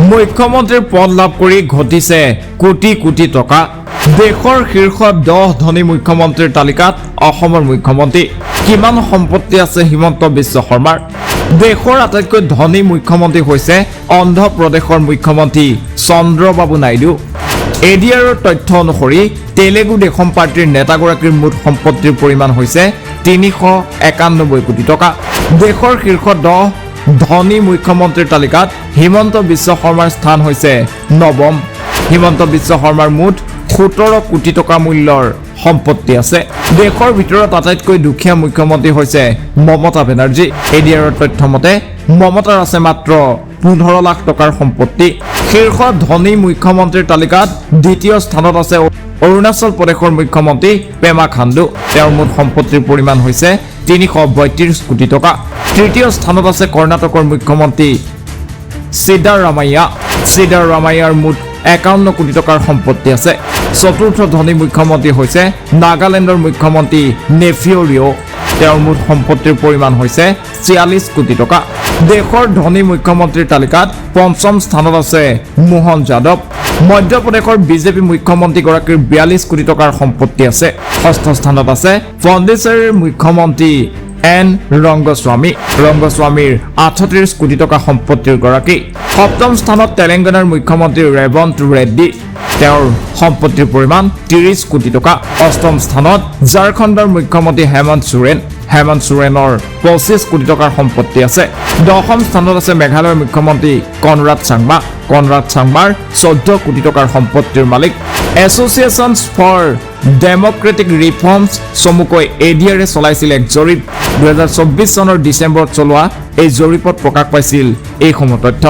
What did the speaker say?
মুখ্যমন্ত্ৰীৰ পদ লাভ কৰি ঘটিছে কোটি কোটি টকা দেশৰ শীৰ্ষ 10 ধনী মুখ্যমন্ত্ৰীৰ তালিকাত অসমৰ মুখ্যমন্ত্ৰী কিমান সম্পত্তি আছে হিমন্ত বিশ্ব শৰ্মাৰ দেশৰ আটাইতকৈ ধনী মুখ্যমন্ত্ৰী হৈছে অন্ধ্ৰ প্ৰদেশৰ মুখ্যমন্ত্ৰী চন্দ্ৰবাবু নাইডু এডিআৰৰ তথ্য অনুসৰি তেলেগু দেশম পাৰ্টিৰ নেতাগৰাকীৰ মুঠ সম্পত্তিৰ পৰিমাণ হৈছে 391 কোটি টকা দেশৰ শীৰ্ষ 10 ধনী মুখ্যমন্ত্ৰীৰ তালিকাত হিমন্ত বিশ্ব শৰ্মাৰ স্থান হৈছে নৱম হিমন্ত বিশ্ব শৰ্মাৰ মুঠ 17 কোটি টকা মূল্যৰ সম্পত্তি আছে দেশৰ ভিতৰত আটাইতকৈ দুখীয়া মুখ্যমন্ত্ৰী হৈছে মমতা বেনাৰ্জী এডিআৰৰ তথ্য মতে মমতাৰ আছে মাত্ৰ 15 লাখ টকাৰ সম্পত্তি শীৰ্ষ ধনী মুখ্যমন্ত্ৰীৰ তালিকাত দ্বিতীয় স্থানত আছে অৰুণাচল প্ৰদেশৰ মুখ্যমন্ত্ৰী পেমা খাণ্ডু তেওঁৰ মুঠ সম্পত্তিৰ পৰিমাণ হৈছে 332 কোটি টকা তৃতীয় স্থানত আছে কৰ্ণাটকৰ মুখ্যমন্ত্ৰী সিদ্ধাৰামাইয়াৰ মুঠ 51 কোটি টকাৰ সম্পত্তি আছে চতুৰ্থ ধনী মুখ্যমন্ত্ৰী হৈছে নাগালেণ্ডৰ মুখ্যমন্ত্ৰী নেফিউ ৰিঅ তেওঁৰ মুঠ সম্পত্তিৰ পৰিমাণ হৈছে 46 কোটি টকা দেশৰ ধনী মুখ্যমন্ত্ৰীৰ তালিকাত পঞ্চম স্থানত আছে মোহন যাদৱ মধ্যপ্ৰদেশৰ বিজেপি মুখ্যমন্ত্ৰীগৰাকীৰ 42 কোটি টকাৰ সম্পত্তি আছে ষষ্ঠ স্থানত আছে পণ্ডিচেৰীৰ মুখ্যমন্ত্ৰী এন ৰংগস্বামীৰ 38 কোটি টকা সম্পত্তিৰ গৰাকী সপ্তম স্থানত তেলেংগানাৰ মুখ্যমন্ত্ৰী ৰেৱন্ত ৰেড্ডী তেওঁৰ সম্পত্তিৰ পৰিমাণ 30 কোটি টকা অষ্টম স্থানত ঝাৰখণ্ডৰ মুখ্যমন্ত্ৰী হেমন্ত সোৰেনৰ 25 কোটি টকাৰ সম্পত্তি আছে দশম স্থানত আছে মেঘালয়ৰ মুখ্যমন্ত্ৰী কনৰাড চাংমাৰ 14 কোটি টকাৰ সম্পত্তিৰ মালিক এছ'চিয়েশ্যনছ ফৰ ডেমক্ৰেটিক ৰিফৰ্মছ চমুকৈ এডিআৰে চলাইছিল এক জৰীপ 2024 চনৰ ডিচেম্বৰত চলোৱা এই জৰীপত প্ৰকাশ পাইছিল এইসমূহ তথ্য